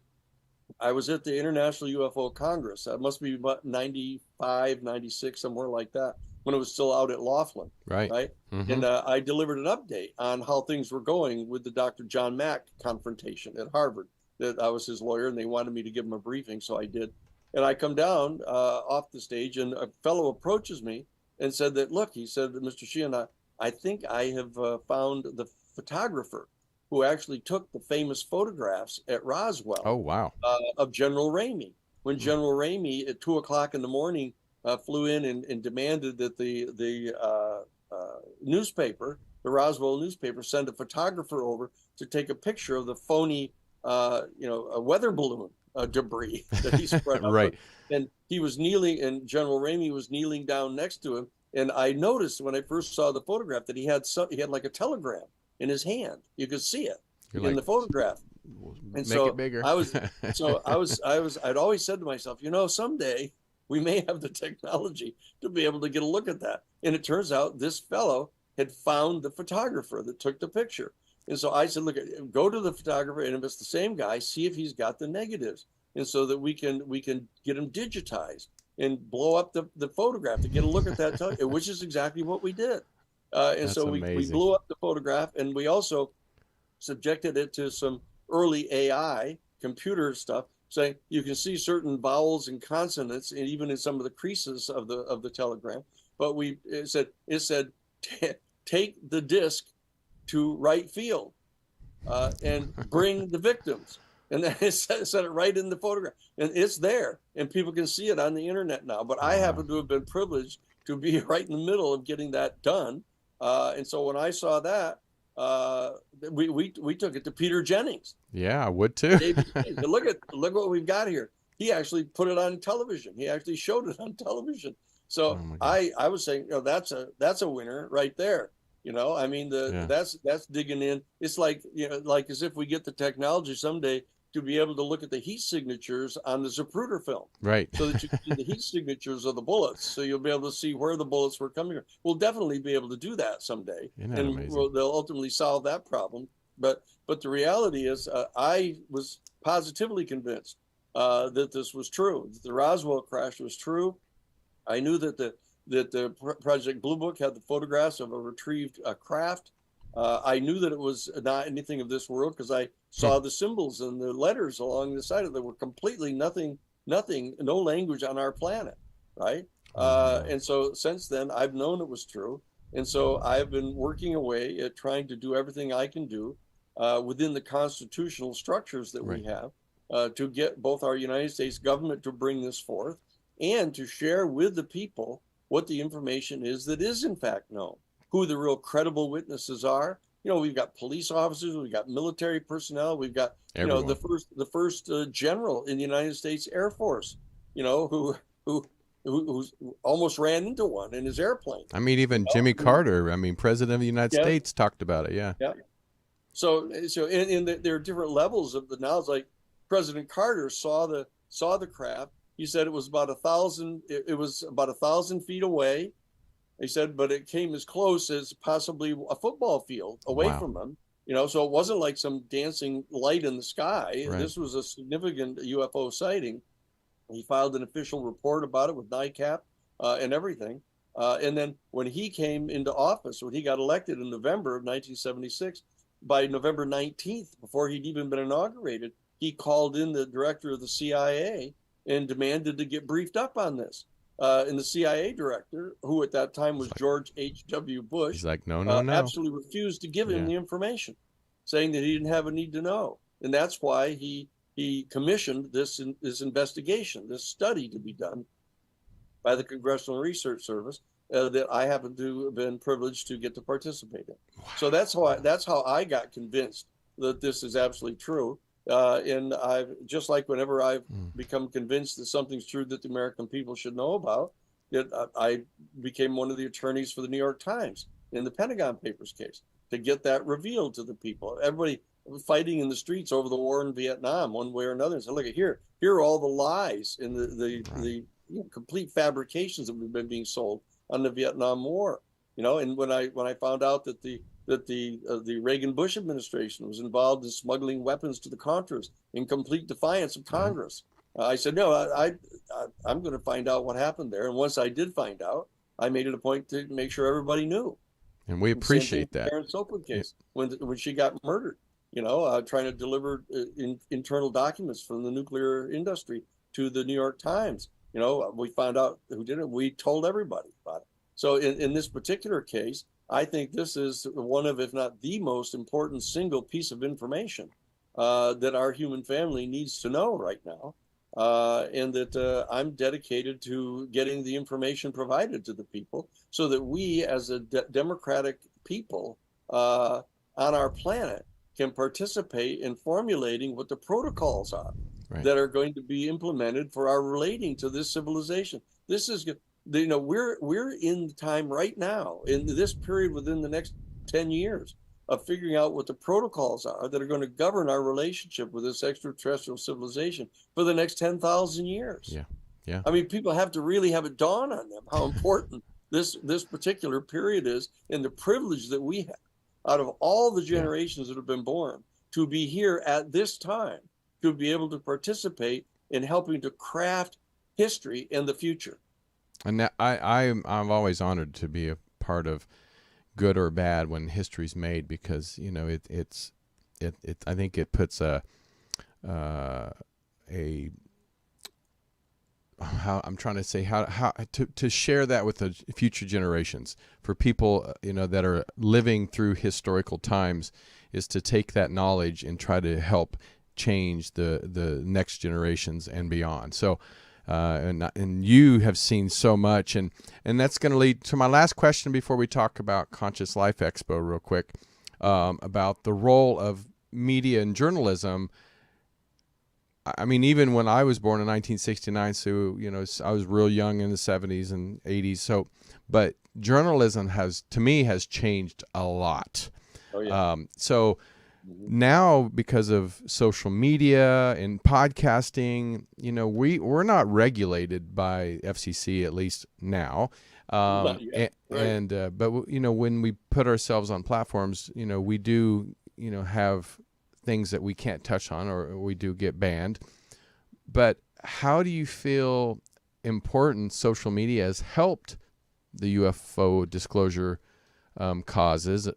I was at the International UFO Congress. That must be about 95, 96, somewhere like that, when it was still out at Laughlin. Right. Mm-hmm. And I delivered an update on how things were going with the Dr. John Mack confrontation at Harvard. That I was his lawyer, and they wanted me to give him a briefing, so I did. And I come down off the stage, and a fellow approaches me and said that, look, he said, Mr. Sheehan, I think I have found the photographer who actually took the famous photographs at Roswell. Oh, wow. Of General Ramey. When General Ramey at 2:00 in the morning flew in and demanded that the newspaper, the Roswell newspaper, send a photographer over to take a picture of the phony, a weather balloon debris that he spread up. Right. And he was kneeling, and General Ramey was kneeling down next to him. And I noticed when I first saw the photograph that he had like a telegram in his hand. You could see it in the photograph. And make it bigger. I'd always said to myself, someday we may have the technology to be able to get a look at that. And it turns out this fellow had found the photographer that took the picture. And so I said, look, go to the photographer, and if it's the same guy, see if he's got the negatives. And so that we can get them digitized and blow up the photograph to get a look at that, which is exactly what we did. And That's so we blew up the photograph, and we also subjected it to some early AI computer stuff, saying you can see certain vowels and consonants, and even in some of the creases of the telegram. But it said take the disc to right field and bring the victims. And then it said it right in the photograph, and it's there, and people can see it on the internet now. But I happen to have been privileged to be right in the middle of getting that done. And so when I saw that, we took it to Peter Jennings. Yeah, I would too. Look what we've got here. He actually put it on television. He actually showed it on television. So I was saying, that's a winner right there. That's digging in. It's like as if we get the technology someday to be able to look at the heat signatures on the Zapruder film. Right. So that you can see the heat signatures of the bullets. So you'll be able to see where the bullets were coming from. We'll definitely be able to do that someday. Isn't that amazing? They'll ultimately solve that problem. But the reality is I was positively convinced that this was true, that the Roswell crash was true. I knew that the Project Blue Book had the photographs of a retrieved craft. I knew that it was not anything of this world because I saw the symbols and the letters along the side of it that were completely nothing, no language on our planet, right? And so since then, I've known it was true. And so I've been working away at trying to do everything I can do within the constitutional structures that we have to get both our United States government to bring this forth and to share with the people what the information is that is in fact known, who the real credible witnesses are. We've got police officers, we've got military personnel, we've got Everyone. the first general in the United States Air Force, who almost ran into one in his airplane. I mean, even Jimmy Carter, President of the United States talked about it. Yeah. Yeah. So there are different levels of the knowledge. Like President Carter saw the craft. He said it was about 1,000. It was about 1,000 feet away. He said, but it came as close as possibly a football field away from him. So it wasn't like some dancing light in the sky. Right. This was a significant UFO sighting. He filed an official report about it with NICAP and everything. And then when he came into office, when he got elected in November of 1976, by November 19th, before he'd even been inaugurated, he called in the director of the CIA and demanded to get briefed up on this. And the CIA director, who at that time was George H.W. Bush, he's like, no. absolutely refused to give him the information, saying that he didn't have a need to know. And that's why he commissioned this investigation, this study to be done by the Congressional Research Service that I happen to have been privileged to get to participate in. So that's how I got convinced that this is absolutely true. And I've just like whenever I've become convinced that something's true that the American people should know about, I became one of the attorneys for the New York Times in the Pentagon Papers case to get that revealed to the people. Everybody fighting in the streets over the war in Vietnam, one way or another, and said, "Look at here are all the lies and the complete fabrications that we've been being sold on the Vietnam War." And when I found out that the Reagan Bush administration was involved in smuggling weapons to the Contras in complete defiance of Congress, I said, no, I'm going to find out what happened there. And once I did find out, I made it a point to make sure everybody knew. And we appreciate that. Karen Soper case, when she got murdered, trying to deliver internal documents from the nuclear industry to the New York Times. We found out who did it. We told everybody about it. So in this particular case, I think this is one of, if not the most important single piece of information that our human family needs to know right now. And that I'm dedicated to getting the information provided to the people so that we as a democratic people on our planet can participate in formulating what the protocols are that are going to be implemented for our relating to this civilization. This is, we're in the time right now in this period within the next 10 years of figuring out what the protocols are that are going to govern our relationship with this extraterrestrial civilization for the next 10,000 years. Yeah. I mean, people have to really have it dawn on them how important this particular period is, and the privilege that we have out of all the generations that have been born to be here at this time, to be able to participate in helping to craft history and the future. And I'm always honored to be a part of good or bad when history's made, because it's I think it puts how I'm trying to say how to share that with the future generations, for people that are living through historical times, is to take that knowledge and try to help change the next generations and beyond. So and you have seen so much, and that's going to lead to my last question before we talk about Conscious Life Expo real quick, about the role of media and journalism. I mean, even when I was born in 1969, so I was real young in the 70s and 80s. So, but journalism has changed a lot. Oh yeah. So now, because of social media and podcasting, we're not regulated by FCC, at least now. But when we put ourselves on platforms, we do have things that we can't touch on, or we do get banned. But how do you feel important social media has helped the UFO disclosure causes?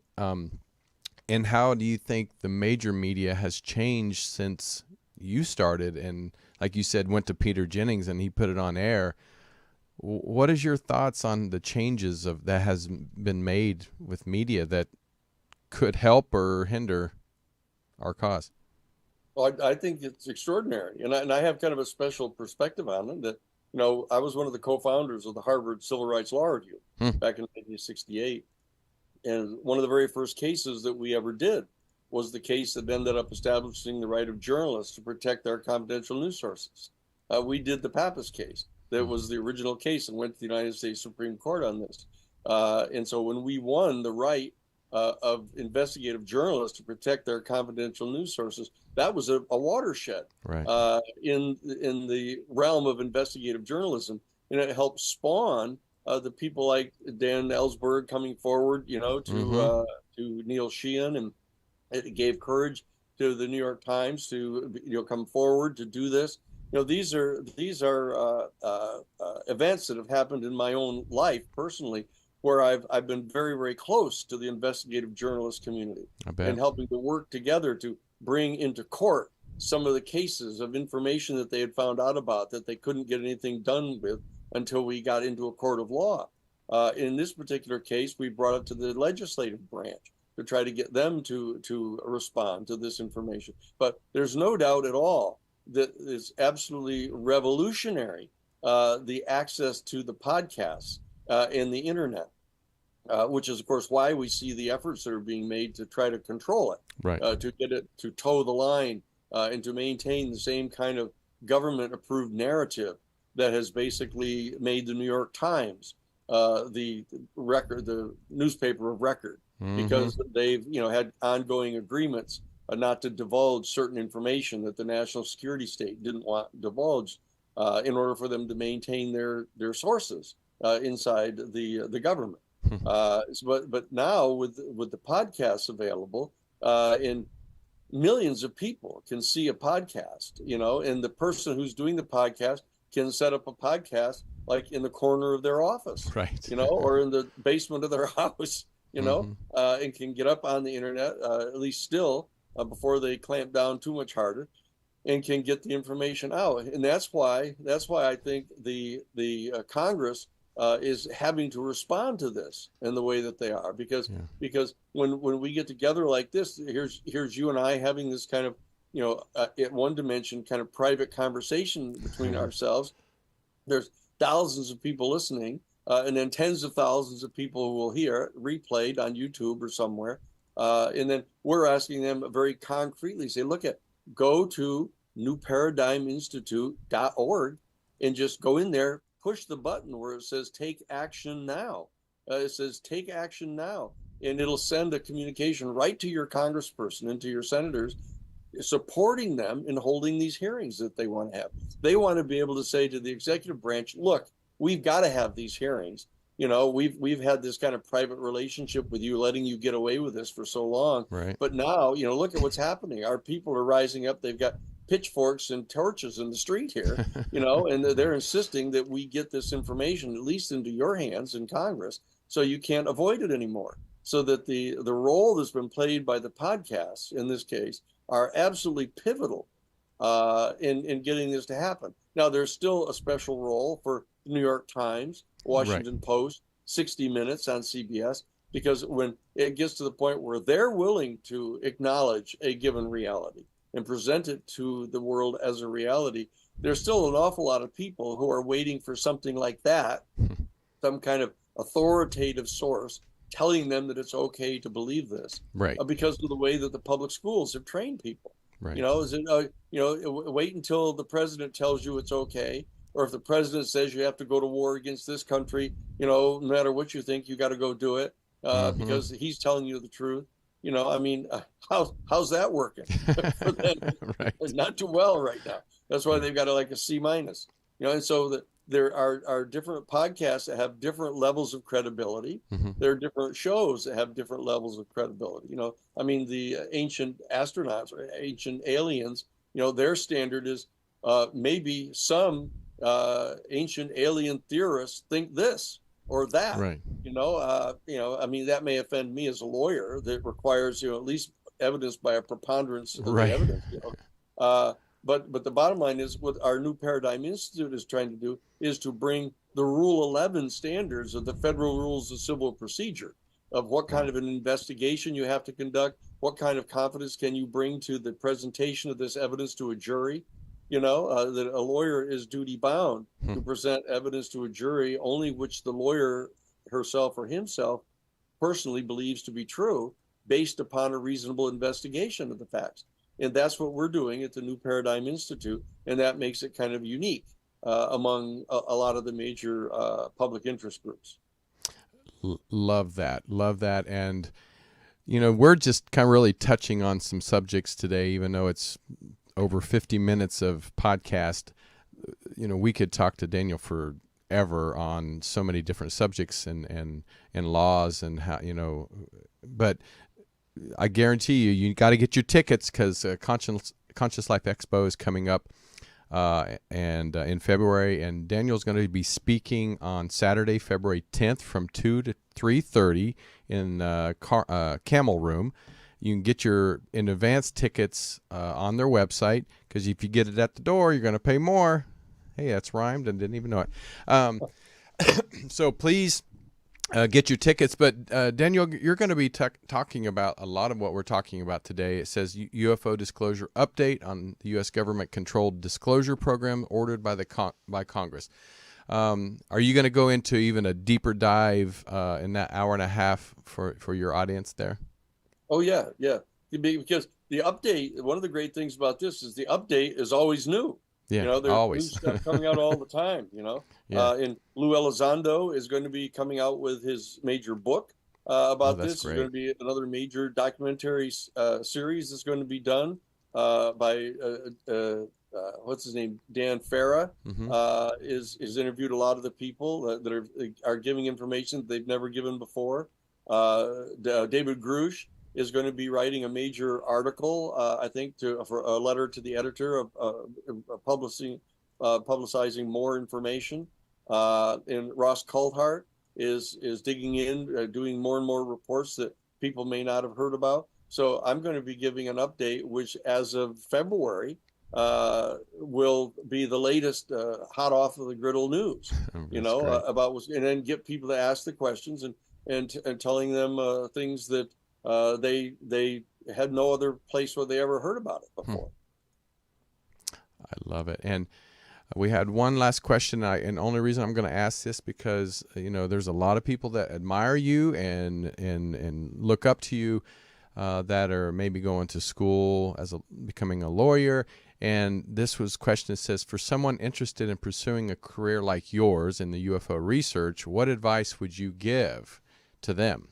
And how do you think the major media has changed since you started and, like you said, went to Peter Jennings and he put it on air? What is your thoughts on the changes that has been made with media that could help or hinder our cause? Well, I think it's extraordinary, and I have kind of a special perspective on it. That I was one of the co-founders of the Harvard Civil Rights Law Review back in 1968, and one of the very first cases that we ever did was the case that ended up establishing the right of journalists to protect their confidential news sources. We did the Pappas case. That was the original case and went to the United States Supreme Court on this. And so when we won the right of investigative journalists to protect their confidential news sources, that was a watershed in the realm of investigative journalism, and it helped spawn the people like Dan Ellsberg coming forward, to Daniel Sheehan, and it gave courage to the New York Times to come forward to do this. These are events that have happened in my own life personally, where I've been very, very close to the investigative journalist community and helping to work together to bring into court some of the cases of information that they had found out about that they couldn't get anything done with until we got into a court of law. In this particular case, we brought it to the legislative branch to try to get them to respond to this information. But there's no doubt at all that it's absolutely revolutionary, the access to the podcasts and the internet, which is, of course, why we see the efforts that are being made to try to control it, Right. To get it to toe the line, and to maintain the same kind of government-approved narrative that has basically made the New York Times the newspaper of record, because they've had ongoing agreements not to divulge certain information that the national security state didn't want divulged, in order for them to maintain their sources inside the government. But now with the podcasts available, and millions of people can see a podcast, and the person who's doing the podcast can set up a podcast like in the corner of their office, Right. or in the basement of their house, and can get up on the internet, at least still, before they clamp down too much harder, and can get the information out. And that's why I think the Congress is having to respond to this in the way that they are, because when we get together like this, here's you and I having this kind of at one dimension kind of private conversation between ourselves. There's thousands of people listening, and then tens of thousands of people who will hear it replayed on YouTube or somewhere, and then we're asking them very concretely, say, go to newparadigminstitute.org and just go in there, push the button where it says take action now. It says take action now, and it'll send a communication right to your congressperson and to your senators, supporting them in holding these hearings that they want to have. They want to be able to say to the executive branch, look, we've got to have these hearings. We've had this kind of private relationship with you, letting you get away with this for so long. Right. But now, look at what's happening. Our people are rising up. They've got pitchforks and torches in the street here, and they're insisting that we get this information at least into your hands in Congress, so you can't avoid it anymore. So that the role that's been played by the podcasts in this case are absolutely pivotal in getting this to happen. Now, there's still a special role for the New York Times, Washington Post, 60 Minutes on CBS, because when it gets to the point where they're willing to acknowledge a given reality and present it to the world as a reality, there's still an awful lot of people who are waiting for something like that, some kind of authoritative source telling them that it's okay to believe this, right? Because of the way that the public schools have trained people. Right. Wait until the president tells you it's okay, or if the president says you have to go to war against this country, no matter what you think, you got to go do it because he's telling you the truth. How's that working? Right. Not too well right now. That's why they've got a C-. And so there are different podcasts that have different levels of credibility. There are different shows that have different levels of credibility. The ancient astronauts or ancient aliens, their standard is maybe some ancient alien theorists think this or that. Right. That may offend me as a lawyer. That requires at least evidence by a preponderance of the evidence. But the bottom line is what our New Paradigm Institute is trying to do is to bring the Rule 11 standards of the Federal Rules of Civil Procedure, of what kind of an investigation you have to conduct, what kind of confidence can you bring to the presentation of this evidence to a jury, that a lawyer is duty bound to present evidence to a jury only which the lawyer herself or himself personally believes to be true based upon a reasonable investigation of the facts. And that's what we're doing at the New Paradigm Institute, and that makes it kind of unique among a lot of the major public interest groups. Love that. And, we're just kind of really touching on some subjects today, even though it's over 50 minutes of podcast. We could talk to Daniel forever on so many different subjects and laws and how, but I guarantee you got to get your tickets because Conscious Life Expo is coming up and in February, and Daniel's going to be speaking on Saturday, February 10th from 2 to 3:30 in Camel Room. You can get your in advance tickets on their website, because if you get it at the door, you're going to pay more. Hey, that's rhymed and didn't even know it. So please get your tickets. But Daniel, you're going to be talking about a lot of what we're talking about today. It says UFO Disclosure Update on the U.S. government-controlled disclosure program ordered by Congress. Are you going to go into even a deeper dive in that hour and a half for your audience there? Oh yeah, yeah. Because the update, one of the great things about this is the update is always new. Yeah, There's always. new stuff coming out all the time. Yeah. And Lou Elizondo is going to be coming out with his major book about that's this. great. There's going to be another major documentary series that's going to be done by what's his name, Dan Farah. Is interviewed a lot of the people that are giving information that they've never given before. David Grush is going to be writing a major article, I think, for a letter to the editor of publicizing more information. And Ross Coulthart is digging in, doing more and more reports that people may not have heard about. So I'm going to be giving an update, which as of February will be the latest hot off of the griddle news. About what's, and then get people to ask the questions and telling them things that they had no other place where they ever heard about it before. I love it. And we had one last question, and only reason I'm going to ask this because there's a lot of people that admire you and look up to you that are maybe going to school becoming a lawyer. And this question says, for someone interested in pursuing a career like yours in the UFO research, what advice would you give to them?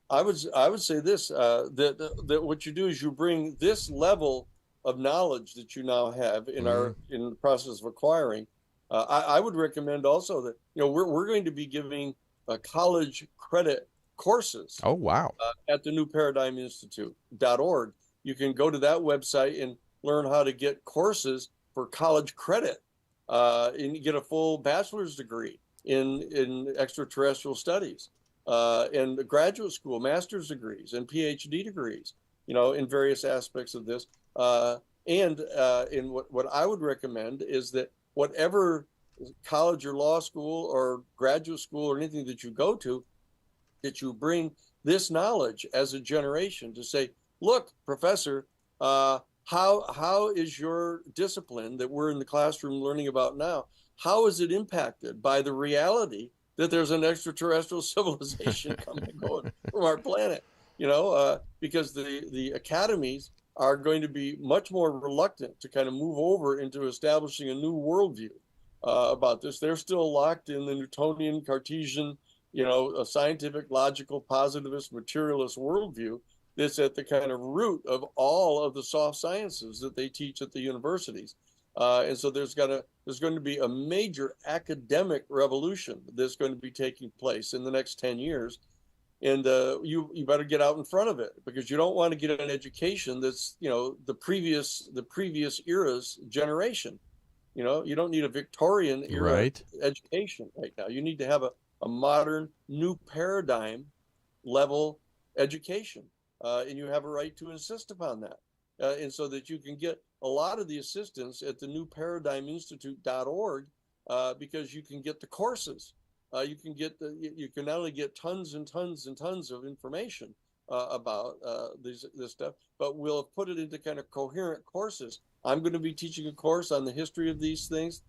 I would say this, that what you do is you bring this level of knowledge that you now have in in the process of acquiring. I would recommend also that we're going to be giving college credit courses. Oh wow! At the New Paradigm Institute.org. You can go to that website and learn how to get courses for college credit, and get a full bachelor's degree in extraterrestrial studies. And the graduate school, master's degrees and PhD degrees, in various aspects of this. And what I would recommend is that whatever college or law school or graduate school or anything that you go to, that you bring this knowledge as a generation to say, look, professor, how is your discipline that we're in the classroom learning about now, how is it impacted by the reality that there's an extraterrestrial civilization coming and going from our planet? Because the academies are going to be much more reluctant to kind of move over into establishing a new worldview about this. They're still locked in the Newtonian, Cartesian, a scientific, logical, positivist, materialist worldview that's at the kind of root of all of the soft sciences that they teach at the universities. And so there's going to be a major academic revolution that's going to be taking place in the next 10 years. And you better get out in front of it, because you don't want to get an education that's, the previous era's generation. You don't need a Victorian era education right now. You need to have a modern, new paradigm level education. And you have a right to insist upon that. And so that you can get a lot of the assistance at the New Paradigm Institute.org, because you can get the courses. You can not only get tons and tons and tons of information about this stuff, but we'll put it into kind of coherent courses. I'm going to be teaching a course on the history of these things,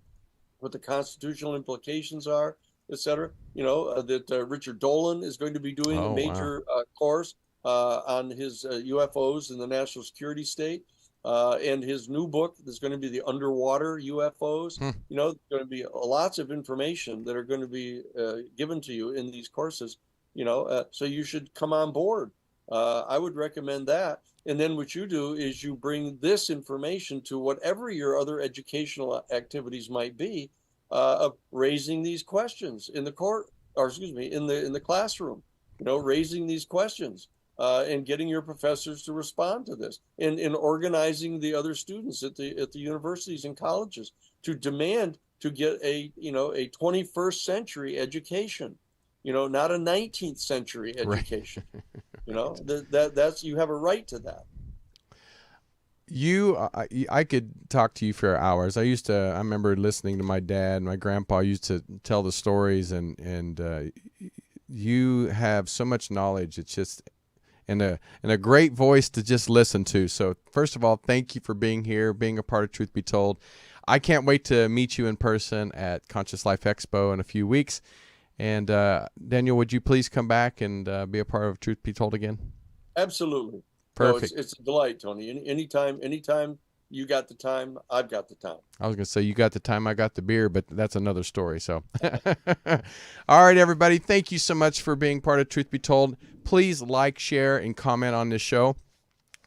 what the constitutional implications are, et cetera. That Richard Dolan is going to be doing a major course on his UFOs in the national security state. And his new book is going to be the underwater UFOs. There's going to be lots of information that are going to be given to you in these courses, so you should come on board. I would recommend that. And then what you do is you bring this information to whatever your other educational activities might be, of raising these questions in the in the classroom, raising these questions. And getting your professors to respond to this, and organizing the other students at the universities and colleges to demand to get a 21st century education, not a 19th century education. That's you have a right to that. I could talk to you for hours. I remember listening to my dad. My grandpa used to tell the stories, and you have so much knowledge. It's just and a great voice to just listen to. So first of all, thank you for being here, being a part of Truth Be Told. I can't wait to meet you in person at Conscious Life Expo in a few weeks. And Daniel, would you please come back and be a part of Truth Be Told again? Absolutely. Perfect. No, it's a delight, Tony. Anytime you got the time, I've got the time. I was going to say, you got the time, I got the beer, but that's another story. So, all right, everybody. Thank you so much for being part of Truth Be Told. Please like, share, and comment on this show.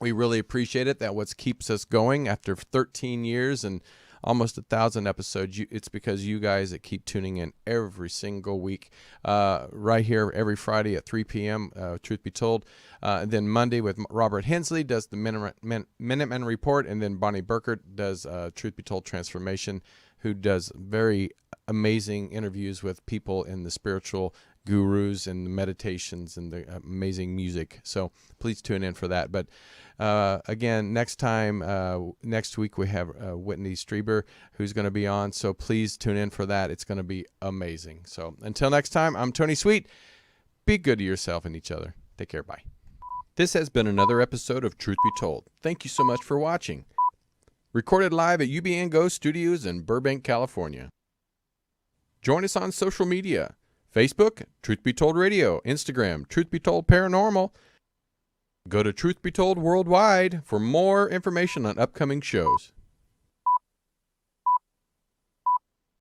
We really appreciate it. That's what keeps us going after 13 years and almost 1,000 episodes. It's because you guys that keep tuning in every single week, right here every Friday at 3 p.m., Truth Be Told. And then Monday with Robert Hensley does the Minuteman Report, and then Bonnie Burkert does Truth Be Told Transformation, who does very amazing interviews with people in the spiritual gurus and the meditations and the amazing music. So please tune in for that. But again, next week we have Whitney Strieber, who's going to be on. So please tune in for that. It's going to be amazing. So until next time, I'm Tony Sweet. Be good to yourself and each other. Take care. Bye. This has been another episode of Truth Be Told. Thank you so much for watching. Recorded live at UBN Go Studios in Burbank, California. Join us on social media. Facebook, Truth Be Told Radio. Instagram, Truth Be Told Paranormal. Go to Truth Be Told Worldwide for more information on upcoming shows.